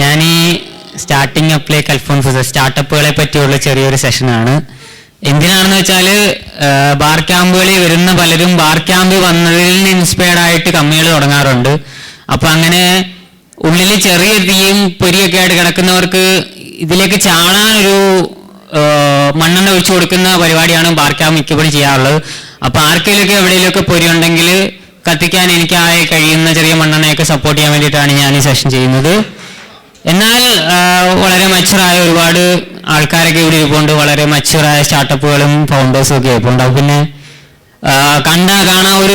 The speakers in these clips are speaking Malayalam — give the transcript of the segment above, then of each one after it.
ഞാൻ ഈ സ്റ്റാർട്ടിംഗ് അപ്പ് ലൈക്ക് അൽഫോൺസ് സ്റ്റാർട്ടപ്പുകളെ പറ്റിയുള്ള ചെറിയൊരു സെഷനാണ്. എന്തിനാണെന്ന് വെച്ചാൽ ബാർ ക്യാമ്പുകളിൽ വരുന്ന പലരും ബാർ ക്യാമ്പ് വന്നതിൽ നിന്ന് ഇൻസ്പയർഡ് ആയിട്ട് കമ്പനികൾ തുടങ്ങാറുണ്ട്. അപ്പം അങ്ങനെ ഉള്ളിൽ ചെറിയ തീയും പൊരിയൊക്കെ ആയിട്ട് കിടക്കുന്നവർക്ക് ഇതിലേക്ക് ചാടാനൊരു മണ്ണെണ്ണ ഒഴിച്ചു കൊടുക്കുന്ന പരിപാടിയാണ് ബാർ ക്യാമ്പ് മിക്കപ്പോഴും ചെയ്യാറുള്ളത്. അപ്പം ആർക്കെങ്കിലുമൊക്കെ എവിടെയെങ്കിലുമൊക്കെ പൊരി ഉണ്ടെങ്കിൽ കത്തിക്കാൻ എനിക്കായി കഴിയുന്ന ചെറിയ മണ്ണെണ്ണയൊക്കെ സപ്പോർട്ട് ചെയ്യാൻ വേണ്ടിയിട്ടാണ് ഞാൻ ഈ സെഷൻ ചെയ്യുന്നത്. എന്നാൽ വളരെ മച്ചുറായ ഒരുപാട് ആൾക്കാരൊക്കെ ഇവിടെ ഇരിപ്പുണ്ട്. വളരെ മച്ചുറായ സ്റ്റാർട്ടപ്പുകളും ഫൗണ്ടേഴ്സും ഒക്കെ ഇരിപ്പുണ്ട്. പിന്നെ കാണാൻ ഒരു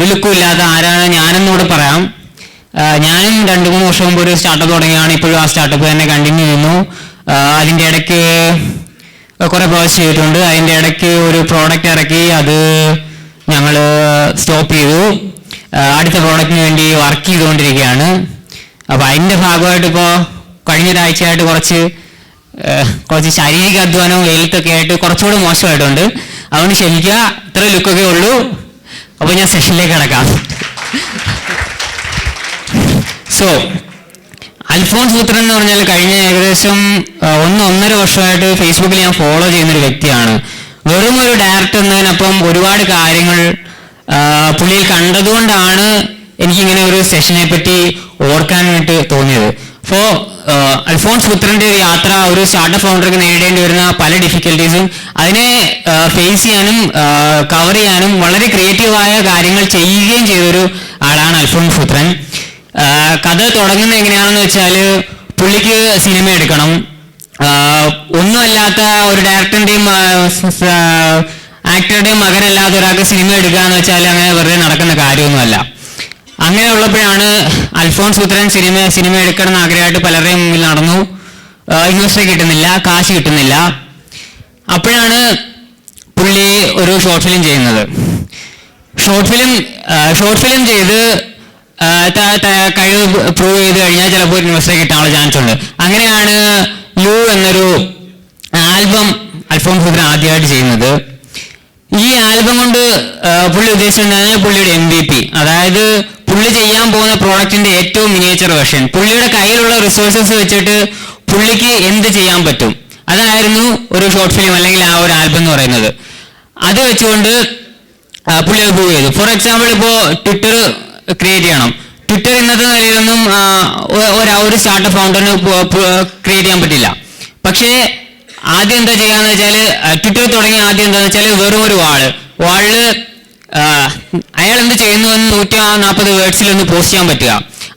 ലുക്കും ഇല്ലാത്ത ആരാണ് ഞാനെന്നൂടെ പറയാം. ഞാനും 2-3 വർഷം മുമ്പ് ഒരു സ്റ്റാർട്ടപ്പ് തുടങ്ങിയാണ്. ഇപ്പോഴും ആ സ്റ്റാർട്ടപ്പ് തന്നെ കണ്ടിന്യൂ ചെയ്യുന്നു. അതിൻ്റെ ഇടയ്ക്ക് കുറേ പ്രോജക്റ്റ് ചെയ്തിട്ടുണ്ട്. അതിൻ്റെ ഇടയ്ക്ക് ഒരു പ്രോഡക്റ്റ് ഇറക്കി, അത് ഞങ്ങൾ സ്റ്റോപ്പ് ചെയ്തു. അടുത്ത പ്രോഡക്റ്റിന് വേണ്ടി വർക്ക് ചെയ്തുകൊണ്ടിരിക്കുകയാണ്. അപ്പോൾ അതിൻ്റെ ഭാഗമായിട്ട് ഇപ്പോൾ കഴിഞ്ഞൊരാഴ്ചയായിട്ട് കുറച്ച് ശാരീരിക അധ്വാനവും വെയിലത്തൊക്കെ ആയിട്ട് കുറച്ചുകൂടെ മോശമായിട്ടുണ്ട്. അതുകൊണ്ട് ക്ഷമിക്കുക, ഇത്ര ലുക്കൊക്കെ ഉള്ളൂ. അപ്പോൾ ഞാൻ സെഷനിലേക്ക് കിടക്കാം. സോ അൽഫോൺസ് പുത്രൻ എന്ന് പറഞ്ഞാൽ കഴിഞ്ഞ ഏകദേശം 1-1.5 വർഷമായിട്ട് ഫേസ്ബുക്കിൽ ഞാൻ ഫോളോ ചെയ്യുന്നൊരു വ്യക്തിയാണ്. വെറും ഒരു ഡയറക്ടർ എന്നതിനപ്പം ഒരുപാട് കാര്യങ്ങൾ പുള്ളിയിൽ കണ്ടതുകൊണ്ടാണ് എനിക്കിങ്ങനെ ഒരു സെഷനെ പറ്റി ഓർക്കാൻ വേണ്ടി തോന്നിയത്. അപ്പോൾ അൽഫോൺസ് പുത്രൻ്റെ ഒരു യാത്ര ഒരു സ്റ്റാർട്ടപ്പ് ഫൗണ്ടർക്ക് നേരിടേണ്ടി വരുന്ന പല ഡിഫിക്കൽട്ടീസും അതിനെ ഫേസ് ചെയ്യാനും കവർ ചെയ്യാനും വളരെ ക്രിയേറ്റീവായ കാര്യങ്ങൾ ചെയ്യുകയും ചെയ്തൊരു ആളാണ് അൽഫോൺസ് പുത്രൻ. കഥ തുടങ്ങുന്നത് എങ്ങനെയാണെന്ന് വെച്ചാൽ, പുള്ളിക്ക് സിനിമ എടുക്കണം. ഒന്നുമല്ലാത്ത ഒരു ഡയറക്ടറിൻ്റെയും ആക്ടറുടെയും മകനല്ലാത്ത ഒരാൾക്ക് സിനിമ എടുക്കുക എന്ന് വെച്ചാൽ അങ്ങനെ വെറുതെ നടക്കുന്ന കാര്യമൊന്നുമല്ല. അങ്ങനെ ഉള്ളപ്പോഴാണ് അൽഫോൺസ് പുത്രൻ സിനിമ എടുക്കണം എന്ന് ആഗ്രഹമായിട്ട് പലരുടെയും മുമ്പിൽ നടന്നു. ഇൻവെസ്റ്റർ കിട്ടുന്നില്ല, കാശ് കിട്ടുന്നില്ല. അപ്പോഴാണ് പുള്ളി ഒരു ഷോർട്ട് ഫിലിം ചെയ്യുന്നത്. ഷോർട്ട് ഫിലിം ചെയ്ത് കഴിവ് പ്രൂവ് ചെയ്ത് കഴിഞ്ഞാൽ ചിലപ്പോൾ ഇൻവെസ്റ്റർ കിട്ടാനുള്ള ചാൻസ് ഉണ്ട്. അങ്ങനെയാണ് യു എന്നൊരു ആൽബം അൽഫോൺസ് പുത്രൻ ആദ്യമായിട്ട് ചെയ്യുന്നത്. ഈ ആൽബം കൊണ്ട് പുള്ളി ഉദ്ദേശിച്ചിട്ടുണ്ടെങ്കിൽ പുള്ളിയുടെ MVP, അതായത് പുള്ളി ചെയ്യാൻ പോകുന്ന പ്രോഡക്റ്റിന്റെ ഏറ്റവും മിനിയേച്ചർ വെർഷൻ, പുള്ളിയുടെ കയ്യിലുള്ള റിസോഴ്സസ് വെച്ചിട്ട് പുള്ളിക്ക് എന്ത് ചെയ്യാൻ പറ്റും, അതായിരുന്നു ഒരു ഷോർട്ട് ഫിലിം അല്ലെങ്കിൽ ആ ഒരു ആൽബം എന്ന് പറയുന്നത്. അത് വെച്ചുകൊണ്ട് പുള്ളി അത് പ്രൂവ് ചെയ്തു. ഫോർ എക്സാമ്പിൾ, ഇപ്പോൾ ട്വിറ്റർ ക്രിയേറ്റ് ചെയ്യണം. ട്വിറ്റർ ഇന്നത്തെ നിലയിലൊന്നും ഒരു സ്റ്റാർട്ടപ്പ് ഫൗണ്ടറിന് ക്രിയേറ്റ് ചെയ്യാൻ പറ്റില്ല. പക്ഷേ ആദ്യം എന്താ ചെയ്യാന്ന് വെച്ചാൽ, ട്വിറ്റർ തുടങ്ങിയ ആദ്യം എന്താണെന്ന് വെച്ചാൽ വെറും ഒരു വാളില് അയാൾ എന്ത് ചെയ്യുന്നു എന്ന് 140 വേർഡ്സിലൊന്ന് പോസ്റ്റ് ചെയ്യാൻ പറ്റുക.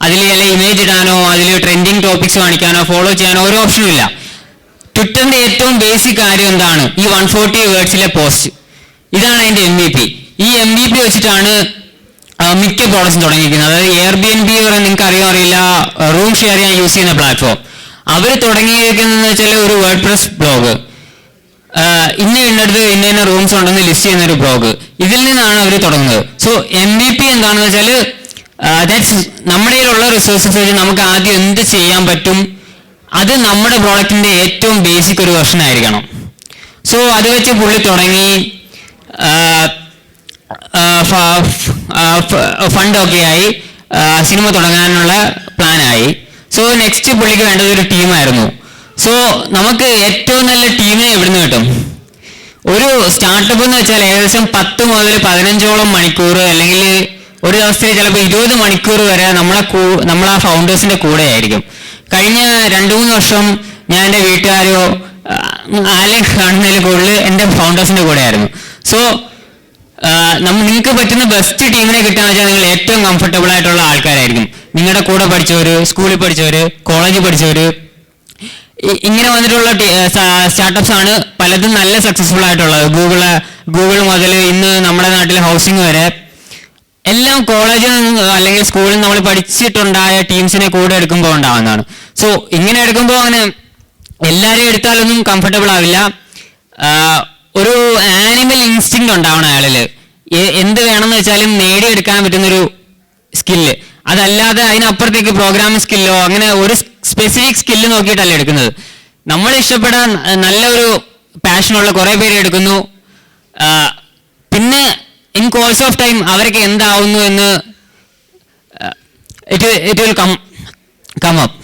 അതിൽ ചില ഇമേജ് ഇടാനോ അതിൽ ട്രെൻഡിങ് ടോപ്പിക്സ് കാണിക്കാനോ ഫോളോ ചെയ്യാനോ ഒരു ഓപ്ഷനും ഇല്ല. ട്വിറ്ററിന്റെ ഏറ്റവും ബേസിക് കാര്യം എന്താണ്? ഈ 140 വേർഡ്സിലെ പോസ്റ്റ്. ഇതാണ് അതിന്റെ MVP. ഈ MVP വെച്ചിട്ടാണ് മിക്ക പ്രോഡക്ട്സും തുടങ്ങിയിരിക്കുന്നത്. അതായത് Airbnb നിങ്ങൾക്ക് അറിയില്ല, റൂം ഷെയർ ചെയ്യാൻ യൂസ് ചെയ്യുന്ന പ്ലാറ്റ്ഫോം. അവർ തുടങ്ങിയിരിക്കുന്നതെന്ന് വെച്ചാൽ ഒരു വേർഡ്പ്രസ് ബ്ലോഗ്, ഇന്നടുത്ത് ഇന്ന റൂംസ് ഉണ്ടെന്ന് ലിസ്റ്റ് ചെയ്യുന്ന ഒരു ബ്ലോഗ്. ഇതിൽ നിന്നാണ് അവർ തുടങ്ങുന്നത്. സോ MVP എന്താണെന്ന് വെച്ചാൽ ദാറ്റ്സ് നമ്മുടെ കയ്യിലുള്ള റിസോഴ്സസ് വെച്ച് നമുക്ക് ആദ്യം എന്ത് ചെയ്യാൻ പറ്റും, അത് നമ്മുടെ പ്രോഡക്റ്റിന്റെ ഏറ്റവും ബേസിക് ഒരു വെർഷൻ ആയിരിക്കണം. സോ അത് വെച്ച് പുള്ളി തുടങ്ങി, ഫണ്ടൊക്കെ ആയി, സിനിമ തുടങ്ങാനുള്ള പ്ലാനായി. സോ നെക്സ്റ്റ് പുള്ളിക്ക് വേണ്ടത് ഒരു ടീമായിരുന്നു. സോ നമുക്ക് ഏറ്റവും നല്ല ടീമിനെ എവിടുന്ന് കിട്ടും? ഒരു സ്റ്റാർട്ടപ്പ് എന്ന് വെച്ചാൽ ഏകദേശം 10 മുതൽ 15ഓളം മണിക്കൂർ, അല്ലെങ്കിൽ ഒരു ദിവസത്തിൽ ചിലപ്പോൾ 20 മണിക്കൂർ വരെ നമ്മളാ ഫൗണ്ടേഴ്സിന്റെ കൂടെ ആയിരിക്കും. കഴിഞ്ഞ 2-3 വർഷം ഞാൻ എൻ്റെ വീട്ടുകാരോ ആലെ കാണുന്നതിൽ കൂടുതൽ എൻ്റെ ഫൗണ്ടേഴ്സിന്റെ കൂടെ ആയിരുന്നു. സോ നിങ്ങൾക്ക് പറ്റുന്ന ബെസ്റ്റ് ടീമിനെ കിട്ടുകയെന്ന് വെച്ചാൽ നിങ്ങൾ ഏറ്റവും കംഫർട്ടബിൾ ആയിട്ടുള്ള ആൾക്കാരായിരിക്കും. നിങ്ങളുടെ കൂടെ പഠിച്ചവര്, സ്കൂളിൽ പഠിച്ചവര്, കോളേജിൽ പഠിച്ചവര്, ഇങ്ങനെ വന്നിട്ടുള്ള സ്റ്റാർട്ടപ്സ് ആണ് പലതും നല്ല സക്സസ്ഫുൾ ആയിട്ടുള്ളത്. ഗൂഗിൾ മുതൽ ഇന്ന് നമ്മുടെ നാട്ടിലെ ഹൗസിംഗ് വരെ എല്ലാം കോളേജിൽ അല്ലെങ്കിൽ സ്കൂളിൽ നമ്മൾ പഠിച്ചിട്ടുണ്ടായ ടീംസിനെ കൂടെ എടുക്കുമ്പോൾ ഉണ്ടാവുന്നതാണ്. സോ ഇങ്ങനെ എടുക്കുമ്പോൾ അങ്ങനെ എല്ലാവരെയും എടുത്താലൊന്നും കംഫർട്ടബിൾ ആവില്ല. ഒരു ആനിമൽ ഇൻസ്റ്റിങ് ഉണ്ടാവണം അയാളില്. എന്ത് വേണമെന്ന് വെച്ചാലും നേടിയെടുക്കാൻ പറ്റുന്നൊരു സ്കില്ല്. അതല്ലാതെ അതിനപ്പുറത്തേക്ക് പ്രോഗ്രാമിംഗ് സ്കില്ലോ അങ്ങനെ ഒരു സ്പെസിഫിക് സ്കില്ല് നോക്കിയിട്ടല്ല എടുക്കുന്നത്. നമ്മൾ ഇഷ്ടപ്പെടാൻ നല്ലൊരു പാഷനുള്ള കുറേ പേര് എടുക്കുന്നു. പിന്നെ ഇൻ കോഴ്സ് ഓഫ് ടൈം അവരൊക്കെ എന്താവുന്നു എന്ന് it will come up.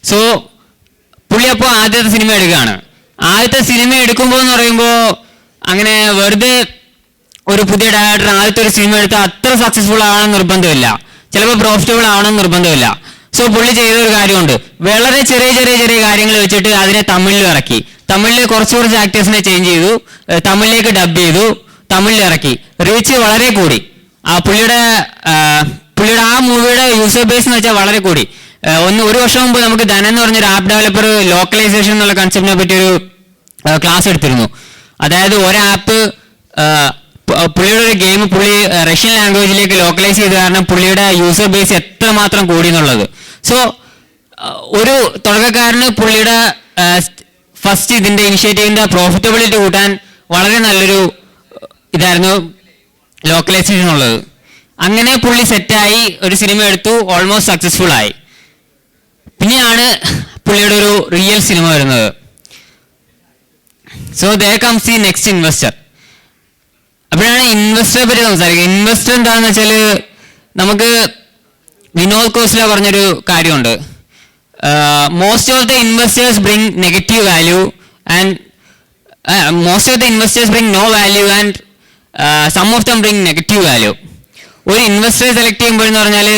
So പുള്ളി അപ്പോൾ ആദ്യത്തെ സിനിമ എടുക്കുകയാണ്. ആദ്യത്തെ സിനിമ എടുക്കുമ്പോൾ എന്ന് പറയുമ്പോൾ അങ്ങനെ വെറുതെ ഒരു പുതിയ ഡയറക്ടർ ആദ്യത്തെ ഒരു സിനിമ എടുത്താൽ അത്ര സക്സസ്ഫുൾ ആവണമെന്ന് നിർബന്ധമില്ല, ചിലപ്പോൾ പ്രോഫിറ്റബിൾ ആവണമെന്ന് നിർബന്ധമില്ല. സോ പുള്ളി ചെയ്ത ഒരു കാര്യമുണ്ട്, വളരെ ചെറിയ ചെറിയ ചെറിയ കാര്യങ്ങൾ വെച്ചിട്ട് അതിനെ തമിഴിൽ ഇറക്കി. തമിഴിൽ കുറച്ച് ആക്ടേഴ്സിനെ ചേഞ്ച് ചെയ്തു, തമിഴിലേക്ക് ഡബ് ചെയ്തു, തമിഴിൽ ഇറക്കി. റീച്ച് വളരെ കൂടി. പുള്ളിയുടെ ആ മൂവിയുടെ യൂസർ ബേസ് എന്ന് വെച്ചാൽ വളരെ കൂടി. ഒരു വർഷം മുമ്പ് നമുക്ക് ധനൻ എന്ന് പറഞ്ഞൊരു ആപ്പ് ഡെവലപ്പർ ലോക്കലൈസേഷൻ എന്നുള്ള കൺസെപ്റ്റിനെ പറ്റി ഒരു ക്ലാസ് എടുത്തിരുന്നു. അതായത് ഒരാപ്പ് പുള്ളിയുടെ ഒരു ഗെയിം പുള്ളി റഷ്യൻ ലാംഗ്വേജിലേക്ക് ലോക്കലൈസ് ചെയ്ത് കാരണം പുള്ളിയുടെ യൂസർ ബേസ് എത്രമാത്രം കൂടി എന്നുള്ളത്. സോ ഒരു തുടക്കക്കാരന് പുള്ളിയുടെ ഫസ്റ്റ് ഇതിന്റെ ഇനിഷ്യേറ്റീവിന്റെ പ്രോഫിറ്റബിലിറ്റി കൂട്ടാൻ വളരെ നല്ലൊരു ഇതായിരുന്നു ലോക്കലൈസേഷൻ ഉള്ളത്. അങ്ങനെ പുള്ളി സെറ്റായി ഒരു സിനിമ എടുത്തു, ഓൾമോസ്റ്റ് സക്സസ്ഫുൾ ആയി. പിന്നെയാണ് പുള്ളിയുടെ ഒരു റിയൽ സിനിമ വരുന്നത്. So there comes the next investor. അപ്പോഴാണ് ഇൻവെസ്റ്ററെ പറ്റി സംസാരിക്കുക. ഇൻവെസ്റ്റർ എന്താണെന്ന് വെച്ചാൽ നമുക്ക് വിനോദ് ഖോസ്ല പറഞ്ഞൊരു കാര്യമുണ്ട്, most of the investors bring negative value and most of the investors bring no value and some of them bring negative value. ഒരു ഇൻവെസ്റ്ററെ സെലക്ട് ചെയ്യുമ്പോഴെന്ന് പറഞ്ഞാൽ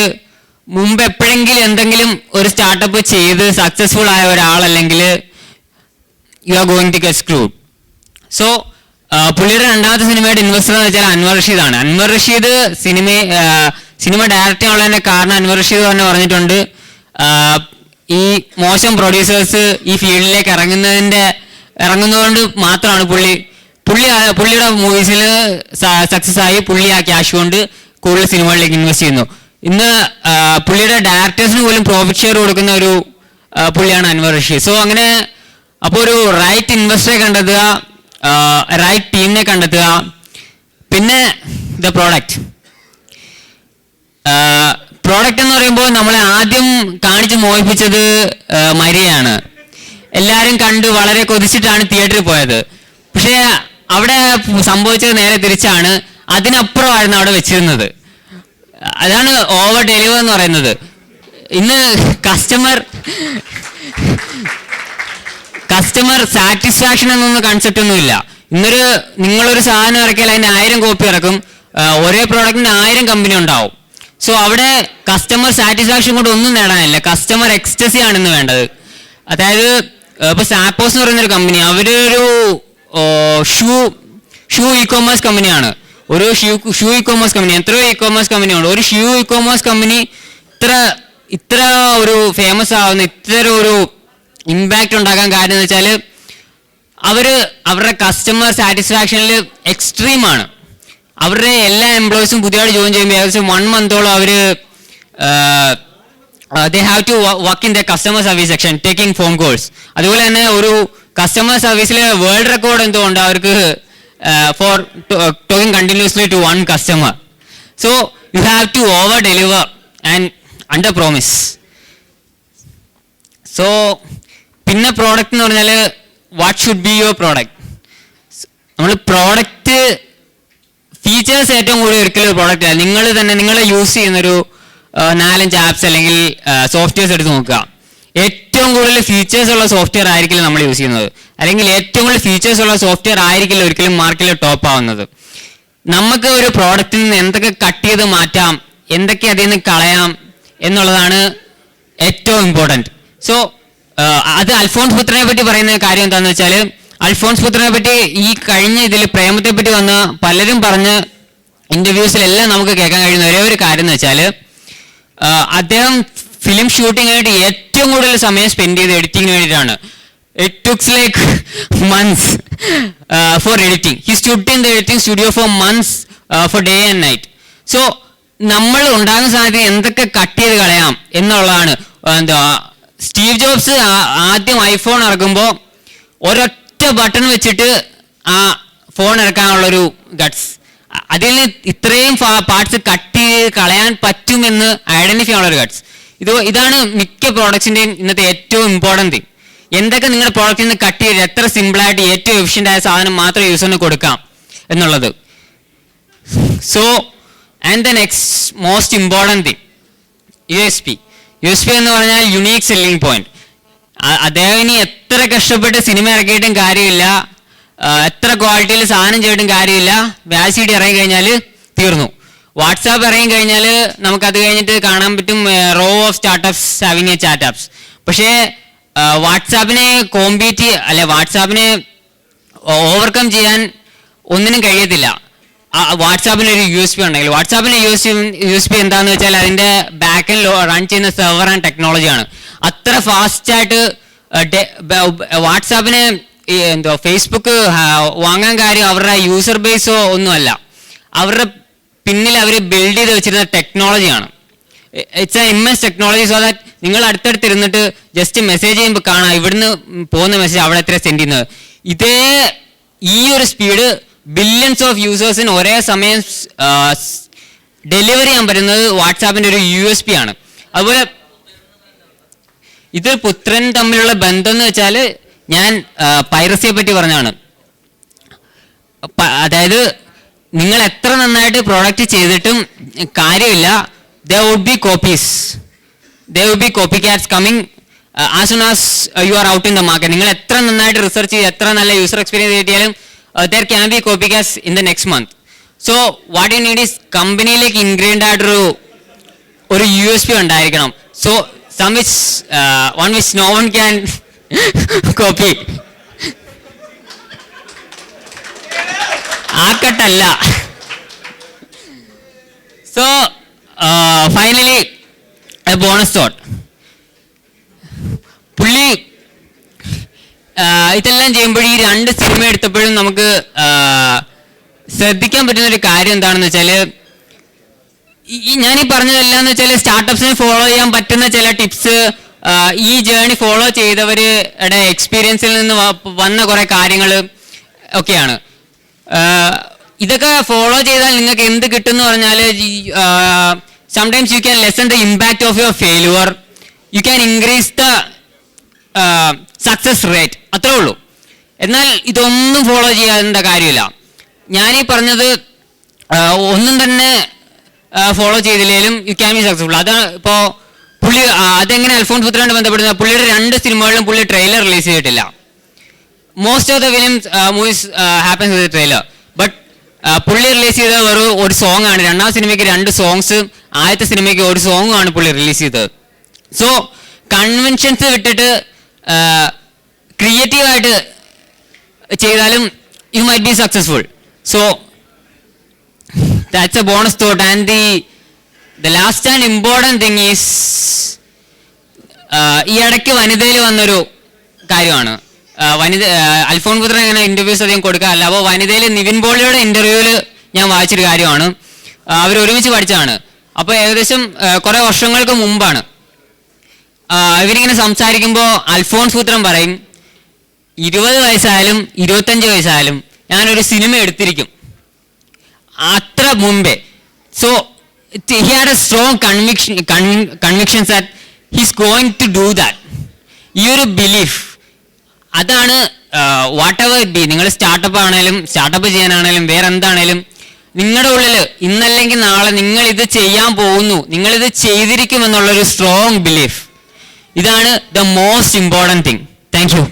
മുമ്പ് എപ്പോഴെങ്കിലും എന്തെങ്കിലും ഒരു സ്റ്റാർട്ടപ്പ് ചെയ്ത് സക്സസ്ഫുൾ ആയ ഒരാളല്ലെങ്കിൽ you are going to get screwed. So പുള്ളിയുടെ രണ്ടാമത്തെ സിനിമയുടെ ഇൻവെസ്റ്റർ എന്ന് വെച്ചാൽ അൻവർ റഷീദാണ്. അൻവർ റഷീദ് സിനിമ ഡയറക്റ്റ് ചെയ്യാനുള്ളതിന്റെ കാരണം അൻവർ റഷീദ് തന്നെ പറഞ്ഞിട്ടുണ്ട്, ഈ മോശം പ്രൊഡ്യൂസേഴ്സ് ഈ ഫീൽഡിലേക്ക് ഇറങ്ങുന്നതുകൊണ്ട് മാത്രമാണ് പുള്ളിയുടെ മൂവീസിൽ സക്സസ് ആയി പുള്ളി ആ ക്യാഷ് കൊണ്ട് കൂടുതൽ സിനിമകളിലേക്ക് ഇൻവെസ്റ്റ് ചെയ്യുന്നു. ഇന്ന് പുള്ളിയുടെ ഡയറക്ടേഴ്സിന് പോലും പ്രോഫിറ്റ് ഷെയർ കൊടുക്കുന്ന ഒരു പുള്ളിയാണ് അൻവർ റഷീദ്. സോ അങ്ങനെ അപ്പോൾ ഒരു റൈറ്റ് ഇൻവെസ്റ്ററെ കണ്ടെത്തുക, റൈറ്റ് ടീമിനെ കണ്ടെത്തുക, പിന്നെ ദ പ്രോഡക്റ്റ്. പ്രോഡക്റ്റ് എന്ന് പറയുമ്പോൾ നമ്മളെ ആദ്യം കാണിച്ച് മോഹിപ്പിച്ചത് മരിയാണ്. എല്ലാവരും കണ്ട് വളരെ കൊതിച്ചിട്ടാണ് തിയേറ്ററിൽ പോയത്. പക്ഷേ അവിടെ സംഭവിച്ചത് നേരെ തിരിച്ചാണ്, അതിനപ്പുറമായിരുന്നു അവിടെ വെച്ചിരുന്നത്. അതാണ് ഓവർ ഡെലിവർ എന്ന് പറയുന്നത്. ഇന്ന് കസ്റ്റമർ സാറ്റിസ്ഫാക്ഷൻ എന്നൊന്നും കൺസെപ്റ്റ് ഒന്നുമില്ല. നിങ്ങളൊരു സാധനം ഇറക്കിയാൽ അതിന് 1000 കോപ്പി ഇറക്കും, ഒരേ പ്രോഡക്റ്റിന് 1000 കമ്പനി ഉണ്ടാവും. സോ അവിടെ കസ്റ്റമർ സാറ്റിസ്ഫാക്ഷൻ കൊണ്ട് ഒന്നും നേടാനില്ല, കസ്റ്റമർ എക്സ്റ്റസി ആണെന്ന് വേണ്ടത്. അതായത് ഇപ്പൊ സാപ്പോസ് എന്ന് പറയുന്നൊരു കമ്പനി, അവരൊരു ഷൂ ഇ കോമേഴ്സ് കമ്പനിയാണ്. ഒരു ഷൂ ഇ കോമേഴ്സ് കമ്പനി, എത്രയോ ഇ കോമേഴ്സ് കമ്പനിയുണ്ട്. ഒരു ഷൂ ഇ കോമേഴ്സ് കമ്പനി ഇത്ര ഒരു ഫേമസ് ആവുന്ന, ഇത്ര ഒരു ഇമ്പാക്റ്റ് ഉണ്ടാക്കാൻ കാര്യം എന്ന് വെച്ചാൽ അവരുടെ കസ്റ്റമർ സാറ്റിസ്ഫാക്ഷനിൽ എക്സ്ട്രീമാണ്. അവരുടെ എല്ലാ എംപ്ലോയീസും പുതിയതായിട്ട് ജോയിൻ ചെയ്യുമ്പോൾ ഏകദേശം 1 മന്തോളം അവർ they have to work in the customer service section taking phone calls. അതുപോലെ തന്നെ ഒരു കസ്റ്റമർ സർവീസിലെ വേൾഡ് റെക്കോർഡ് എന്തുകൊണ്ട് അവർക്ക് for talking continuously to one customer. So you have to over deliver and under promise. So പിന്നെ പ്രോഡക്റ്റ് എന്ന് പറഞ്ഞാൽ what should be your product. നമ്മൾ പ്രോഡക്റ്റ് ഫീച്ചേഴ്സ് ഏറ്റവും കൂടുതൽ ഒരിക്കലും പ്രോഡക്റ്റ് അല്ല, നിങ്ങൾ യൂസ് ചെയ്യുന്നൊരു 4-5 ആപ്സ് അല്ലെങ്കിൽ സോഫ്റ്റ്വെയർസ് എടുത്ത് നോക്കുക. ഏറ്റവും കൂടുതൽ ഫീച്ചേഴ്സ് ഉള്ള സോഫ്റ്റ്വെയർ ആയിരിക്കില്ല നമ്മൾ യൂസ് ചെയ്യുന്നത്, അല്ലെങ്കിൽ ഏറ്റവും കൂടുതൽ ഫീച്ചേഴ്സ് ഉള്ള സോഫ്റ്റ്വെയർ ആയിരിക്കില്ല ഒരിക്കലും മാർക്കറ്റിൽ ടോപ്പ് ആവുന്നത്. നമുക്ക് ഒരു പ്രോഡക്റ്റിൽ നിന്ന് എന്തൊക്കെ കട്ട് ചെയ്ത് മാറ്റാം, എന്തൊക്കെ അതിൽ നിന്ന് കളയാം എന്നുള്ളതാണ് ഏറ്റവും ഇമ്പോർട്ടൻറ്റ്. സോ അത് അൽഫോൺസ് പുത്രനെ പറ്റി പറയുന്ന കാര്യം എന്താണെന്ന് വെച്ചാൽ, അൽഫോൺസ് പുത്രനെ പറ്റി ഈ കഴിഞ്ഞ ഇതിൽ പ്രേമത്തെ പറ്റി വന്ന പലരും പറഞ്ഞ ഇന്റർവ്യൂസിലെല്ലാം നമുക്ക് കേൾക്കാൻ കഴിയുന്ന ഒരേ ഒരു കാര്യം എന്ന് വെച്ചാൽ, അദ്ദേഹം ഫിലിം ഷൂട്ടിംഗ് ആയിട്ട് ഏറ്റവും കൂടുതൽ സമയം സ്പെൻഡ് ചെയ്ത് എഡിറ്റിങ്ങിന് വേണ്ടിയിട്ടാണ്. It took like months for editing. He stood in the editing studio for months for day and night. So നമ്മൾ ഉണ്ടാകുന്ന സാധനത്തിൽ എന്തൊക്കെ കട്ട് ചെയ്ത് കളയാം എന്നുള്ളതാണ്. സ്റ്റീവ് ജോബ്സ് ആദ്യം ഐഫോൺ ഇറക്കുമ്പോൾ ഒരൊറ്റ ബട്ടൺ വെച്ചിട്ട് ആ ഫോൺ ഇറക്കാനുള്ളൊരു ഗട്ട്സ്, അതിൽ നിന്ന് ഇത്രയും പാർട്സ് കട്ട് ചെയ്ത് കളയാൻ പറ്റുമെന്ന് ഐഡന്റിഫൈ ചെയ്യാനുള്ളൊരു ഗട്ട്സ്. ഇതാണ് മിക്ക പ്രോഡക്ട്സിൻ്റെയും ഇന്നത്തെ ഏറ്റവും ഇമ്പോർട്ടൻറ്റ് തിങ്. എന്തൊക്കെ നിങ്ങളുടെ പ്രോഡക്റ്റിൽ നിന്ന് കട്ട് ചെയ്ത് എത്ര സിമ്പിളായിട്ട് ഏറ്റവും എഫിഷ്യൻ്റ് ആയ സാധനം മാത്രം യൂസറിന് കൊടുക്കാം എന്നുള്ളത്. So and the next most important thing, USP. USP എന്ന് പറഞ്ഞാൽ യുണീക്ക് സെല്ലിംഗ് പോയിന്റ്. അദ്ദേഹം ഇനി എത്ര കഷ്ടപ്പെട്ട് സിനിമ ഇറക്കിയിട്ടും കാര്യമില്ല, എത്ര ക്വാളിറ്റിയിൽ സാധനം ചെയ്തിട്ടും കാര്യമില്ല, വാസിഡി ഇറങ്ങി കഴിഞ്ഞാൽ തീർന്നു. വാട്സാപ്പ് ഇറങ്ങി കഴിഞ്ഞാൽ നമുക്കത് കഴിഞ്ഞിട്ട് കാണാൻ പറ്റും row of startups having a chat apps. പക്ഷേ വാട്സാപ്പിനെ വാട്സാപ്പിനെ ഓവർകം ചെയ്യാൻ ഒന്നിനും കഴിയത്തില്ല. വാട്സാപ്പിന് ഒരു USP ഉണ്ടെങ്കിൽ, വാട്സാപ്പിന്റെ USP എന്താണെന്ന് വെച്ചാൽ അതിന്റെ ബാക്കിൽ റൺ ചെയ്യുന്ന സെർവർ ആൻഡ് ടെക്നോളജിയാണ്. അത്ര ഫാസ്റ്റായിട്ട് വാട്സാപ്പിന് ഫേസ്ബുക്ക് വാങ്ങാൻ കാര്യം അവരുടെ യൂസർ ബേസോ ഒന്നുമല്ല, അവരുടെ പിന്നിൽ അവർ ബിൽഡ് ചെയ്ത് വെച്ചിരുന്ന ടെക്നോളജിയാണ്. It's a immense technology. So that നിങ്ങൾ അടുത്തടുത്ത് ഇരുന്നിട്ട് ജസ്റ്റ് മെസ്സേജ് ചെയ്യുമ്പോൾ കാണാം ഇവിടുന്ന് പോകുന്ന മെസ്സേജ് അവിടെ എത്ര സെൻഡ് ചെയ്യുന്നത്. ഈ ഒരു സ്പീഡ് ബില്യൺസ് ഓഫ് യൂസേഴ്സിന് ഒരേ സമയം ഡെലിവറി ചെയ്യാൻ പറ്റുന്നത് വാട്സാപ്പിന്റെ ഒരു USP ആണ്. അതുപോലെ ഇത് പുത്രൻ തമ്മിലുള്ള ബന്ധം എന്ന് വെച്ചാൽ ഞാൻ പൈറസിയെ പറ്റി പറഞ്ഞാണ്. അതായത് നിങ്ങൾ എത്ര നന്നായിട്ട് പ്രോഡക്റ്റ് ചെയ്തിട്ടും കാര്യമില്ല, there would be copies, there would be copycats coming as soon as you are out in the market. നിങ്ങൾ എത്ര നന്നായിട്ട് റിസർച്ച് ചെയ്ത് എത്ര നല്ല യൂസർ എക്സ്പീരിയൻസ് കിട്ടിയാലും there can be copycats in the next month. So what you need is കമ്പനിയിലേക്ക് ഇൻഗ്രീൻഡ് ആയിട്ടൊരു USP ഉണ്ടായിരിക്കണം. So one which no one can copy. ആക്കട്ടല്ല. So finally a bonus thought. പുള്ളി ഇതെല്ലാം ചെയ്യുമ്പോൾ ഈ 2 സിനിമ എടുത്തപ്പോഴും നമുക്ക് ശ്രദ്ധിക്കാൻ പറ്റുന്ന ഒരു കാര്യം എന്താണെന്ന് വെച്ചാൽ, ഞാനീ പറഞ്ഞതെല്ലാം എന്ന് വെച്ചാൽ സ്റ്റാർട്ടപ്സിനെ ഫോളോ ചെയ്യാൻ പറ്റുന്ന ചില ടിപ്സ്, ഈ ജേണി ഫോളോ ചെയ്തവരുടെ എക്സ്പീരിയൻസിൽ നിന്ന് വന്ന കുറേ കാര്യങ്ങൾ ഒക്കെയാണ്. ഇതൊക്കെ ഫോളോ ചെയ്താൽ നിങ്ങൾക്ക് എന്ത് കിട്ടും എന്ന് പറഞ്ഞാൽ, sometimes you can lesson the impact of your failure, you can increase the success rate, അത്രേ ഉള്ളൂ. എന്നാൽ ഇതൊന്നും ഫോളോ ചെയ്യാത്ത കാര്യമില്ല. ഞാനീ പറഞ്ഞത് ഒന്നും തന്നെ ഫോളോ ചെയ്തില്ലെങ്കിലും യു ക്യാൻ ബി സക്സസ്ഫുൾ. അതാണ് ഇപ്പോൾ പുള്ളി അതെങ്ങനെ അൽഫോൺസ് പുത്രനോട് ബന്ധപ്പെടുന്നത്. പുള്ളിയുടെ 2 സിനിമകളിലും പുള്ളി ട്രെയിലർ റിലീസ് ചെയ്തിട്ടില്ല. Most of the films movies happens with trailer. But പുള്ളി റിലീസ് ചെയ്ത ഒരു സോങ് ആണ്. 2ാം സിനിമയ്ക്ക് 2 സോങ്സ്, ആദ്യത്തെ സിനിമയ്ക്ക് 1 സോങ്ങും ആണ് പുള്ളി റിലീസ് ചെയ്തത്. സോ കൺവെൻഷൻസ് വിട്ടിട്ട് ക്രിയേറ്റീവായിട്ട് ചെയ്താലും you might be successful. So that's a bonus thought. And the last and important thing is ഈ ഇടയ്ക്ക് വനിതയിൽ വന്നൊരു കാര്യമാണ്. അൽഫോൺ പുത്രൻ അങ്ങനെ ഇന്റർവ്യൂസ് അധികം കൊടുക്കാറില്ല. അപ്പോൾ വനിതയിൽ നിവിൻ പോളിയുടെ ഇന്റർവ്യൂവിൽ ഞാൻ വായിച്ചൊരു കാര്യമാണ്. അവർ ഒരുമിച്ച് പഠിച്ചതാണ്. അപ്പോൾ ഏകദേശം കുറേ വർഷങ്ങൾക്ക് മുമ്പാണ്. ഇവരിങ്ങനെ സംസാരിക്കുമ്പോൾ അൽഫോൺസ് പുത്രൻ പറയും, 20 വയസ്സായാലും 25 വയസ്സായാലും ഞാനൊരു സിനിമ എടുത്തിരിക്കും, അത്ര മുമ്പേ. So he had a strong conviction that he's going to do that. ഈ ഒരു ബിലീഫ്, അതാണ് വാട്ട് എവർ ഇറ്റ് ബി. നിങ്ങൾ സ്റ്റാർട്ടപ്പ് ചെയ്യാനാണേലും വേറെ എന്താണേലും നിങ്ങളുടെ ഉള്ളിൽ ഇന്നല്ലെങ്കിൽ നാളെ നിങ്ങൾ ഇത് ചെയ്യാൻ പോകുന്നു, നിങ്ങളിത് ചെയ്തിരിക്കും എന്നുള്ളൊരു സ്ട്രോങ് ബിലീഫ്, ഇതാണ് the most important thing. Thank you.